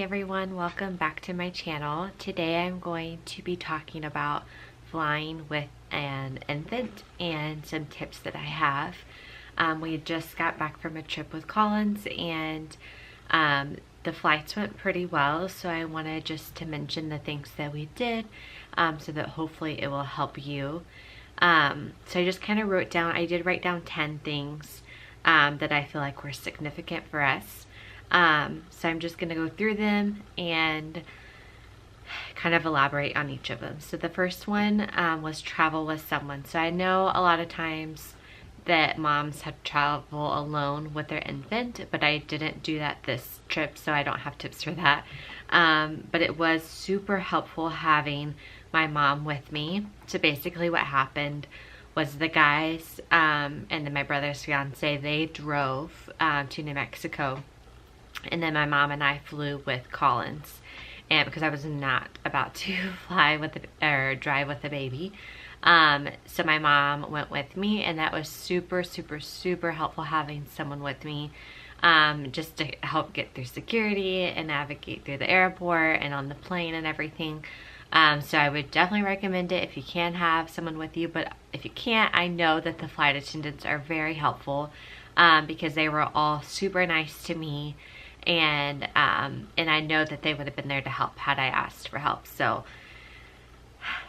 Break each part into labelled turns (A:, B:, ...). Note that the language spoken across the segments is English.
A: everyone, welcome back to my channel. Today I'm going to be talking about flying with an infant and some tips that I have. We just got back from a trip with Collins and the flights went pretty well, so I wanted just to mention the things that we did so that hopefully it will help you. So I just kind of I did write down 10 things that I feel like were significant for us. So I'm just going to go through them and kind of elaborate on each of them. So the first one was travel with someone. So I know a lot of times that moms have travel alone with their infant, but I didn't do that this trip, so I don't have tips for that. But it was super helpful having my mom with me. So basically what happened was the guys and then my brother's fiance, they drove to New Mexico. And then my mom and I flew with Collins, and because I was not about to fly with drive with the baby. So my mom went with me, and that was super helpful having someone with me, just to help get through security and navigate through the airport and on the plane and everything. So I would definitely recommend it if you can have someone with you, but if you can't, I know that the flight attendants are very helpful because they were all super nice to me. And I know that they would have been there to help had I asked for help. So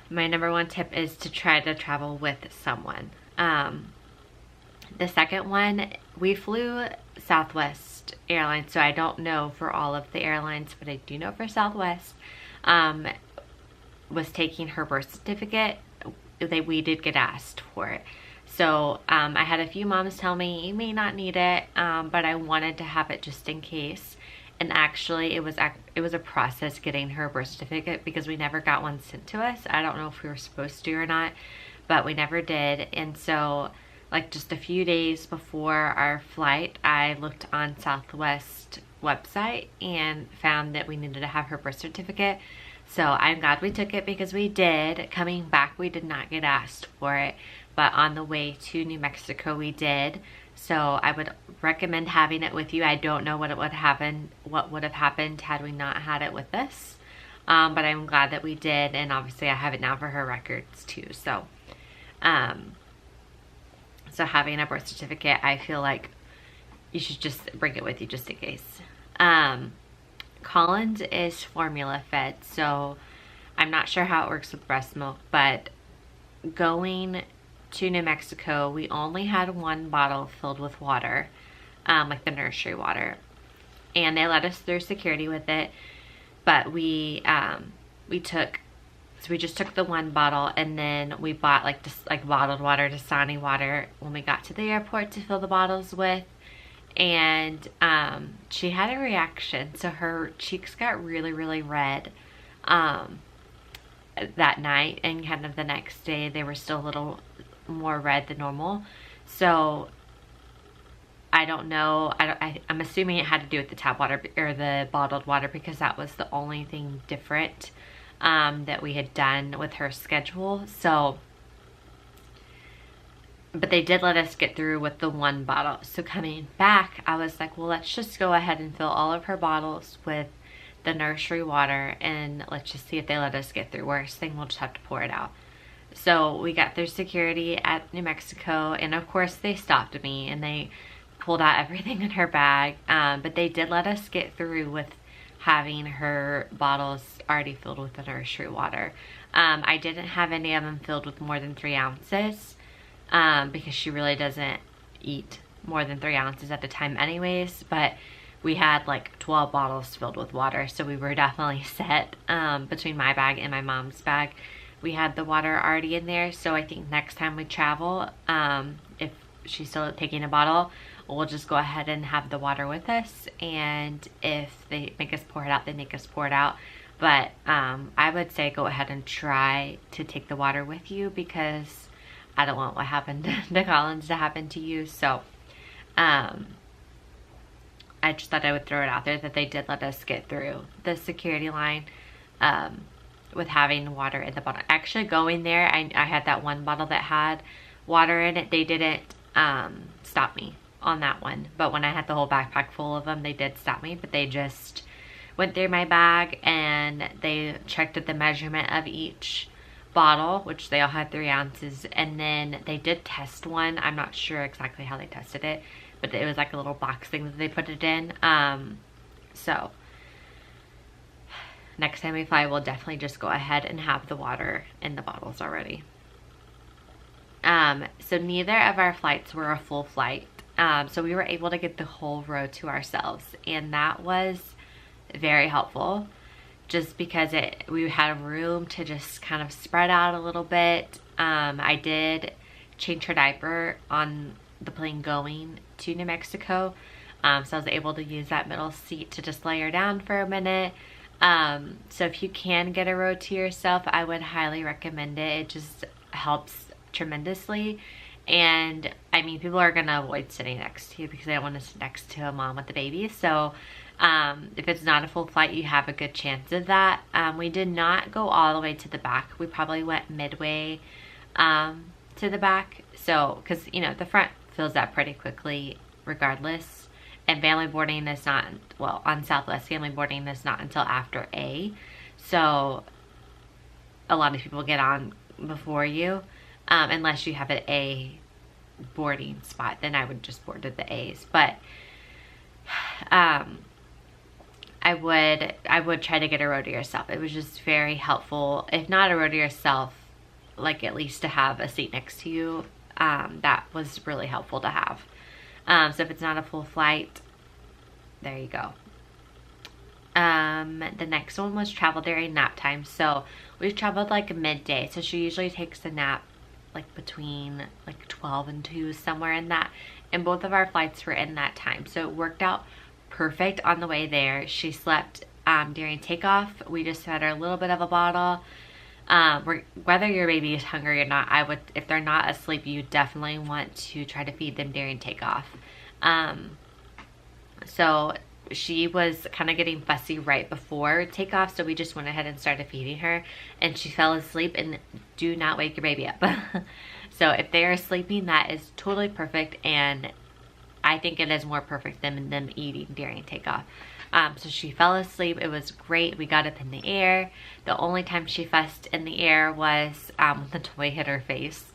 A: my number one tip is to try to travel with someone. The second one, we flew Southwest Airlines, so I don't know for all of the airlines, but I do know for Southwest, was taking her birth certificate. We did get asked for it. So I had a few moms tell me you may not need it, but I wanted to have it just in case. And actually it was a process getting her birth certificate because we never got one sent to us. I don't know if we were supposed to or not, but we never did. And so like just a few days before our flight, I looked on Southwest website and found that we needed to have her birth certificate. So I'm glad we took it because we did. Coming back, we did not get asked for it, but on the way to New Mexico, we did. So I would recommend having it with you. I don't know what would have happened had we not had it with us, but I'm glad that we did, and obviously I have it now for her records too. So, so having a birth certificate, I feel like you should just bring it with you just in case. Collins is formula fed, so I'm not sure how it works with breast milk, but going to New Mexico, we only had one bottle filled with water, like the nursery water, and they let us through security with it, but we just took the one bottle, and then we bought like bottled water, Dasani water, when we got to the airport to fill the bottles with. And she had a reaction, so her cheeks got really red that night, and kind of the next day they were still a little more red than normal. So I don't know, I'm assuming it had to do with the tap water or the bottled water, because that was the only thing different that we had done with her schedule. So but they did let us get through with the one bottle. So coming back, I was like, well, let's just go ahead and fill all of her bottles with the nursery water, and let's just see if they let us get through. Worst thing, we'll just have to pour it out. So we got through security at New Mexico, and of course they stopped me and they pulled out everything in her bag, but they did let us get through with having her bottles already filled with the nursery water. I didn't have any of them filled with more than 3 ounces. Because she really doesn't eat more than 3 ounces at a time anyways, but we had like 12 bottles filled with water, so we were definitely set. Between my bag and my mom's bag, we had the water already in there. So I think next time we travel, if she's still taking a bottle, we'll just go ahead and have the water with us, and if they make us pour it out, they make us pour it out. But I would say go ahead and try to take the water with you, because I don't want what happened to Collins to happen to you. So I just thought I would throw it out there that they did let us get through the security line with having water in the bottle. Actually going there, I had that one bottle that had water in it. They didn't stop me on that one, but when I had the whole backpack full of them, they did stop me, but they just went through my bag and they checked at the measurement of each bottle, which they all had 3 ounces, and then they did test one. I'm not sure exactly how they tested it, but it was like a little box thing that they put it in. So next time we fly, we'll definitely just go ahead and have the water in the bottles already. So neither of our flights were a full flight. So we were able to get the whole row to ourselves, and that was very helpful just because we had room to just kind of spread out a little bit. I did change her diaper on the plane going to New Mexico. So I was able to use that middle seat to just lay her down for a minute. So if you can get a row to yourself, I would highly recommend it. It just helps tremendously. And I mean, people are gonna avoid sitting next to you because they don't want to sit next to a mom with a baby. So if it's not a full flight, you have a good chance of that. We did not go all the way to the back. We probably went midway to the back. So, because you know, the front fills up pretty quickly regardless. And family boarding is not, well, on Southwest, family boarding is not until after A. So a lot of people get on before you. Unless you have an A boarding spot, then I would just board at the A's. But I would try to get a row to yourself. It was just very helpful. If not a row to yourself, like at least to have a seat next to you. That was really helpful to have. So if it's not a full flight, there you go. The next one was travel during nap time. So we traveled like midday. So she usually takes a nap like between like 12 and 2, somewhere in that. And both of our flights were in that time. So it worked out perfect on the way there. She slept during takeoff. We just fed her a little bit of a bottle. Whether your baby is hungry or not, if they're not asleep, you definitely want to try to feed them during takeoff. So she was kind of getting fussy right before takeoff, so we just went ahead and started feeding her, and she fell asleep. And do not wake your baby up. So if they are sleeping, that is totally perfect, and I think it is more perfect than them eating during takeoff. So she fell asleep. It was great. We got up in the air. The only time she fussed in the air was when the toy hit her face.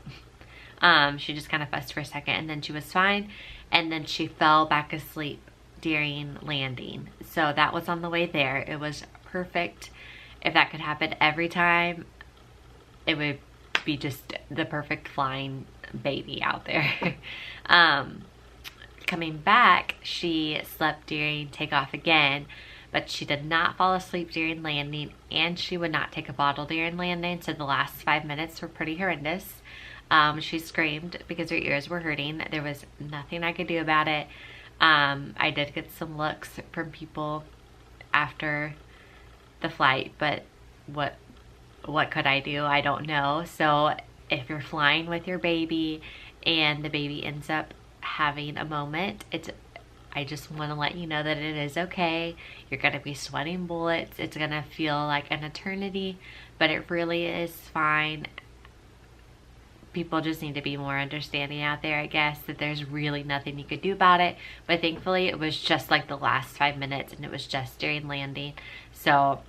A: She just kind of fussed for a second, and then she was fine, and then she fell back asleep during landing. So that was on the way there. It was perfect. If that could happen every time, it would be just the perfect flying baby out there. Coming back, she slept during takeoff again, but she did not fall asleep during landing, and she would not take a bottle during landing. So the last 5 minutes were pretty horrendous. She screamed because her ears were hurting. There was nothing I could do about it. I did get some looks from people after the flight, but what could I do? I don't know. So if you're flying with your baby and the baby ends up having a moment, I just want to let you know that it is okay. You're going to be sweating bullets. It's going to feel like an eternity, but it really is fine. People just need to be more understanding out there, I guess, that there's really nothing you could do about it. But thankfully, it was just like the last 5 minutes, and it was just during landing. So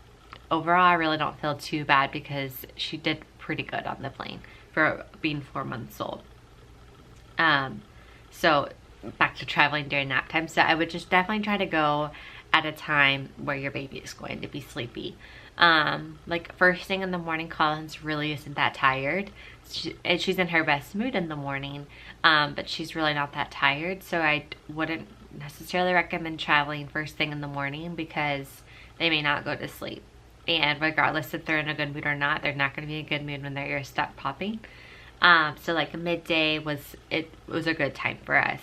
A: overall, I really don't feel too bad because she did pretty good on the plane for being 4 months old. So back to traveling during nap time. So I would just definitely try to go at a time where your baby is going to be sleepy. Like first thing in the morning, Collins really isn't that tired. She's in her best mood in the morning, but she's really not that tired. So I wouldn't necessarily recommend traveling first thing in the morning because they may not go to sleep. And regardless if they're in a good mood or not, they're not going to be in a good mood when their ears stop popping. So like midday was a good time for us.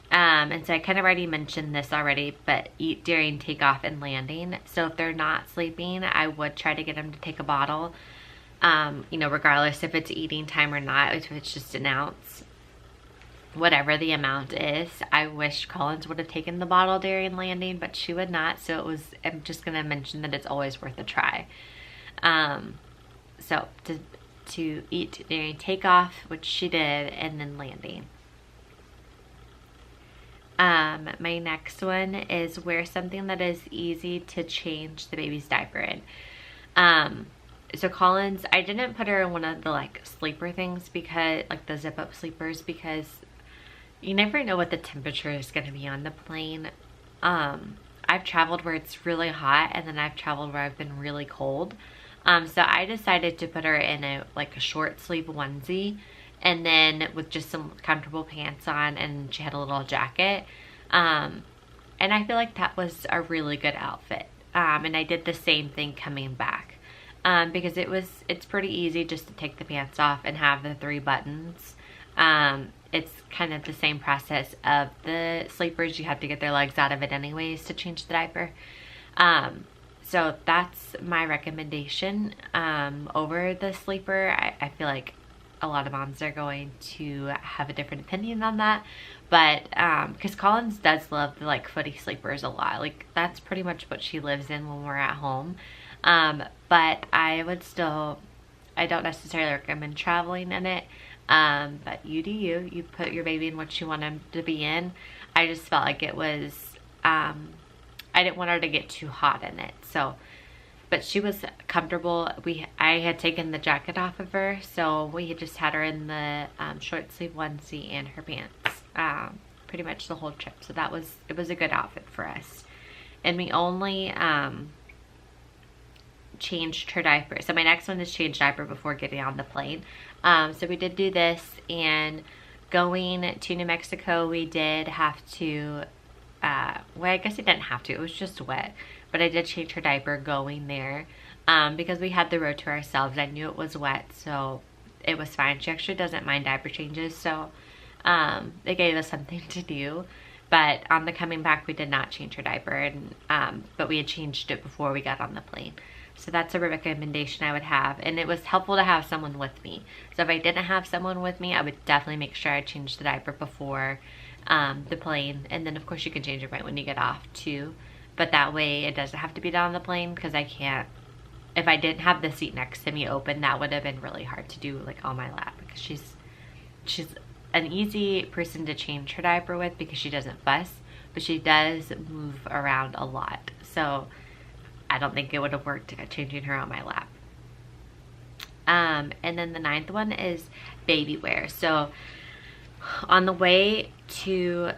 A: And so I kind of already mentioned this already, but eat during takeoff and landing. So if they're not sleeping, I would try to get them to take a bottle, you know, regardless if it's eating time or not, if it's just an ounce, whatever the amount is. I wish Collins would have taken the bottle during landing, but she would not. So I'm just going to mention that it's always worth a try. So to eat during takeoff, which she did, and then landing. My next one is wear something that is easy to change the baby's diaper in. So Collins, I didn't put her in one of the like sleeper things, because like the zip up sleepers, because you never know what the temperature is going to be on the plane. I've traveled where it's really hot, and then I've traveled where I've been really cold. So I decided to put her in a short sleeve onesie, and then with just some comfortable pants on, and she had a little jacket. And I feel like that was a really good outfit. And I did the same thing coming back. Because it's pretty easy just to take the pants off and have the 3 buttons. It's kind of the same process of the sleepers. You have to get their legs out of it anyways to change the diaper. So that's my recommendation over the sleeper. I feel like a lot of moms are going to have a different opinion on that, but because Collins does love the like footy sleepers a lot. Like that's pretty much what she lives in when we're at home. But I don't necessarily recommend traveling in it. But you do you. You put your baby in what you want him to be in. I just felt like it was, I didn't want her to get too hot in it. So, but she was comfortable. I had taken the jacket off of her, so we had just had her in the short sleeve onesie and her pants, pretty much the whole trip. So it was a good outfit for us. And we only, changed her diaper. So my next one is change diaper before getting on the plane. So we did do this, and going to New Mexico, we did have to, well, I guess I didn't have to, it was just wet, but I did change her diaper going there, because we had the road to ourselves. I knew it was wet, so it was fine. She actually doesn't mind diaper changes, so it gave us something to do. But on the coming back, we did not change her diaper, and but we had changed it before we got on the plane. So that's a recommendation I would have. And it was helpful to have someone with me. So if I didn't have someone with me, I would definitely make sure I changed the diaper before the plane. And then of course you can change it right when you get off too. But that way it doesn't have to be done on the plane, because I can't, if I didn't have the seat next to me open, that would have been really hard to do like on my lap, because she's an easy person to change her diaper with because she doesn't fuss, but she does move around a lot. So I don't think it would have worked changing her on my lap. And then the 9th one is baby wear. So on the way to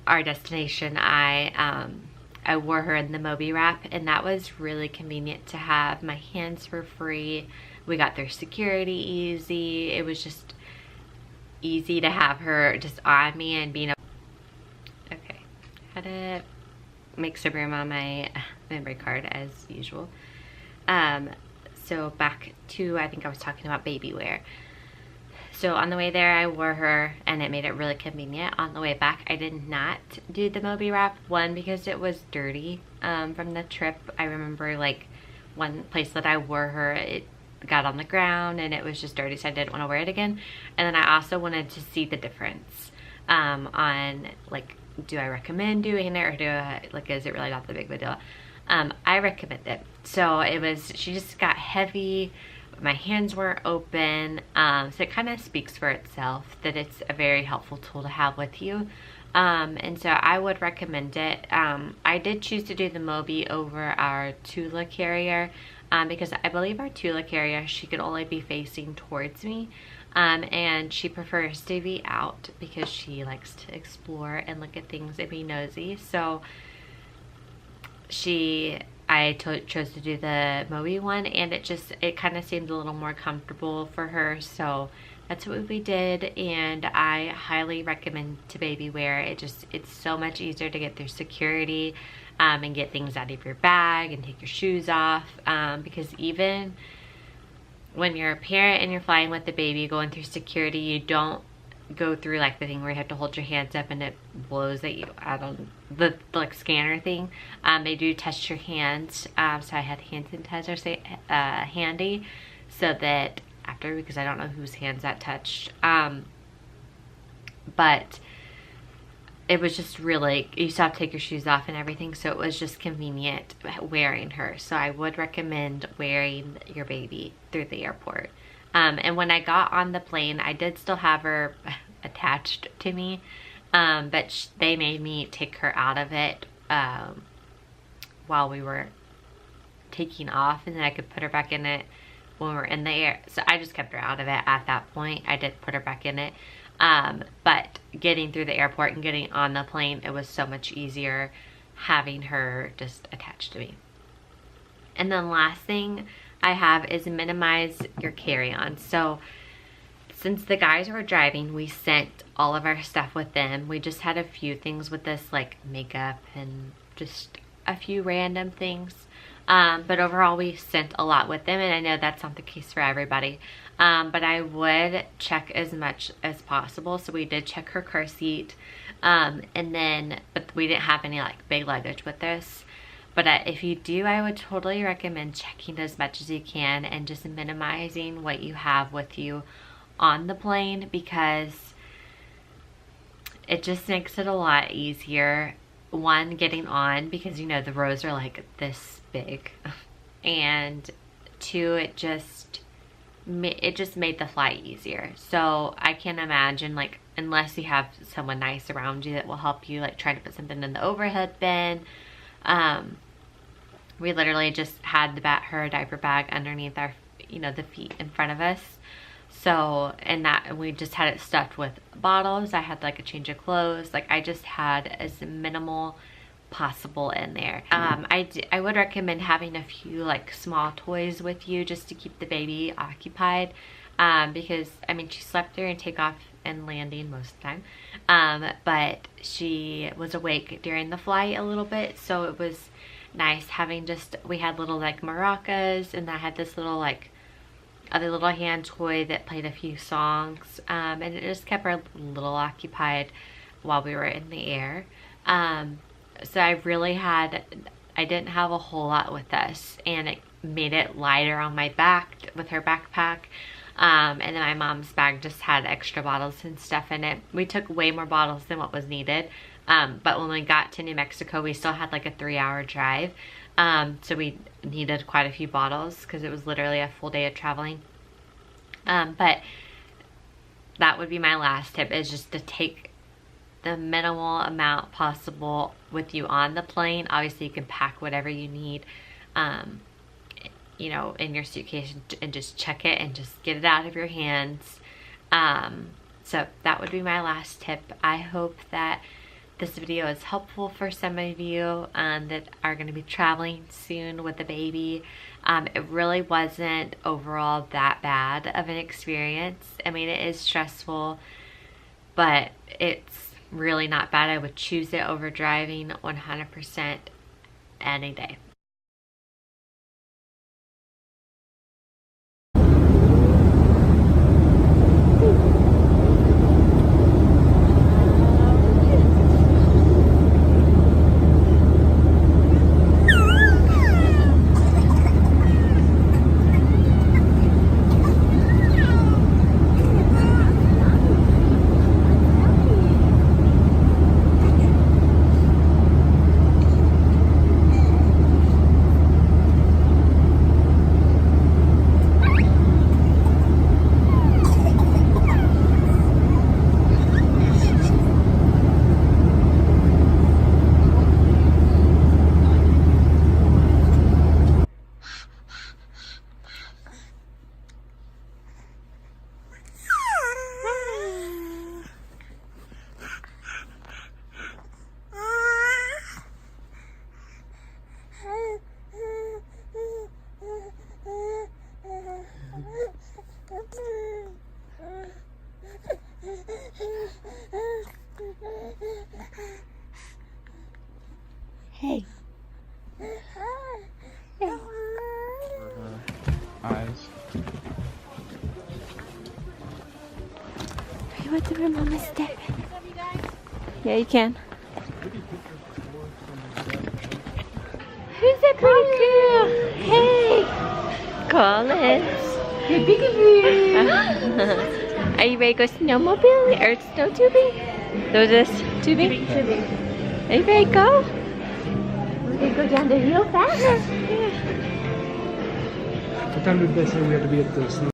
A: our destination, I wore her in the Moby wrap, and that was really convenient to have. My hands were free. We got through security easy. It was just easy to have her just on me and being okay. Had to make some room on my memory card as usual. So back to, I think I was talking about baby wear. So on the way there, I wore her, and it made it really convenient. On the way back, I did not do the Moby wrap. One, because it was dirty from the trip. I remember like one place that I wore her, it got on the ground and it was just dirty, so I didn't want to wear it again. And then I also wanted to see the difference on like, do I recommend doing it, or do I, like, is it really not the big of a deal? I recommend it. So it was, she just got heavy. My hands weren't open. So it kind of speaks for itself that it's a very helpful tool to have with you. And so I would recommend it. I did choose to do the Moby over our Tula carrier because I believe our Tula carrier, she could only be facing towards me. And she prefers to be out because she likes to explore and look at things and be nosy. So I chose to do the Moby one, and it kind of seemed a little more comfortable for her. So that's what we did, and I highly recommend to baby wear. It's so much easier to get through security and get things out of your bag and take your shoes off, because even when you're a parent and you're flying with the baby going through security, you don't go through like the thing where you have to hold your hands up and it blows at you. I don't, the like scanner thing. They do test your hands. So I had hand sanitizer handy, so that after, because I don't know whose hands that touched. But it was just really, you still have to take your shoes off and everything, so it was just convenient wearing her. So I would recommend wearing your baby through the airport. And when I got on the plane, I did still have her attached to me, but they made me take her out of it while we were taking off, and then I could put her back in it when we were in the air. So I just kept her out of it at that point. I did put her back in it. But getting through the airport and getting on the plane, it was so much easier having her just attached to me. And then last thing I have is minimize your carry-on. So since the guys were driving, we sent all of our stuff with them. We just had a few things with us, like makeup and just a few random things. But overall we sent a lot with them, and I know that's not the case for everybody. But I would check as much as possible. So we did check her car seat, but we didn't have any like big luggage with us. But if you do, I would totally recommend checking as much as you can and just minimizing what you have with you on the plane, because it just makes it a lot easier. One, getting on, because you know the rows are like this big, and two, it just made the flight easier. So I can imagine, like, unless you have someone nice around you that will help you, like try to put something in the overhead bin. We literally just had her diaper bag underneath our, the feet in front of us. So, and we just had it stuffed with bottles. I had like a change of clothes. Like, I just had as minimal possible in there. I would recommend having a few like small toys with you just to keep the baby occupied, because I mean, she slept during takeoff and landing most of the time, but she was awake during the flight a little bit, so it was nice having we had little like maracas, and I had this little like other little hand toy that played a few songs, and it just kept her a little occupied while we were in the air. So I didn't have a whole lot with us, and it made it lighter on my back with her backpack. And then my mom's bag just had extra bottles and stuff in it. We took way more bottles than what was needed. But when we got to New Mexico, we still had like a 3-hour drive. So we needed quite a few bottles because it was literally a full day of traveling. But that would be my last tip, is just to take the minimal amount possible with you on the plane. Obviously you can pack whatever you need, in your suitcase, and just check it and just get it out of your hands. So that would be my last tip. I hope that this video is helpful for some of you that are going to be traveling soon with a baby. It really wasn't overall that bad of an experience. I mean, it is stressful, but it's really not bad. I would choose it over driving 100% any day. Hey. Hey.
B: Eyes.
A: You want to remove my step? Yeah, you can. Who's that pretty girl? Hey, Collins. Hey, peekaboo. Are you ready to go snowmobiling or snow tubing? Those is tubing? Tubing. Are you ready to go? We're going to go down the hill fast? Yeah.
B: What time did they say we had to be at the snow?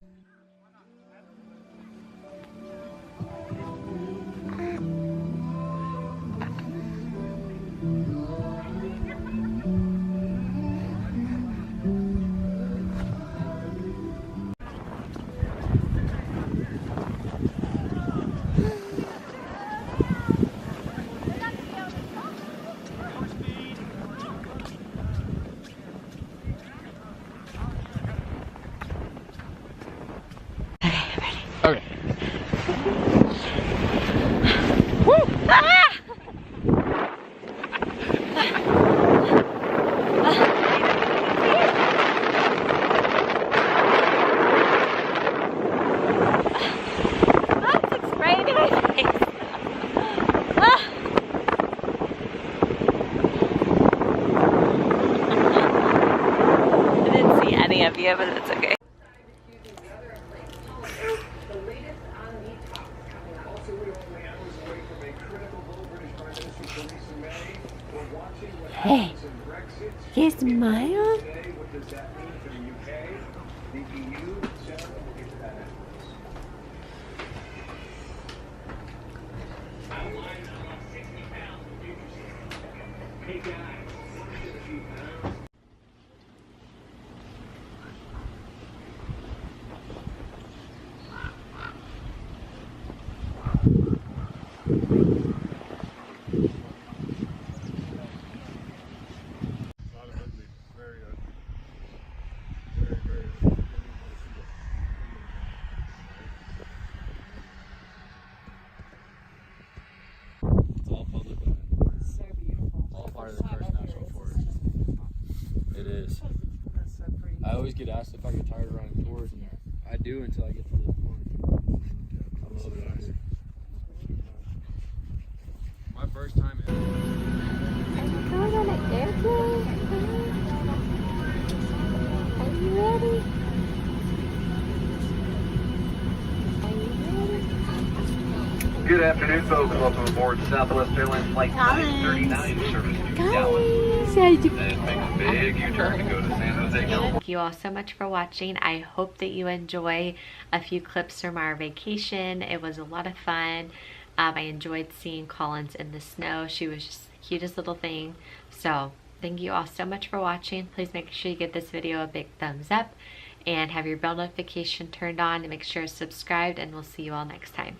A: idea, but it's okay. Hey, you smile?
C: I always get asked if I get tired of running tours, and I do until I get to this point. I love it out here. My first time ever.
A: Are you going on an airplane? Are you ready?
D: Good afternoon, folks. Welcome aboard Southwest Airlines Flight 939, service to Dallas. And make a big U-turn to go to San Jose, California.
A: Thank you all so much for watching. I hope that you enjoy a few clips from our vacation. It was a lot of fun. I enjoyed seeing Collins in the snow. She was just the cutest little thing. So thank you all so much for watching. Please make sure you give this video a big thumbs up and have your bell notification turned on, and make sure it's subscribed, and we'll see you all next time.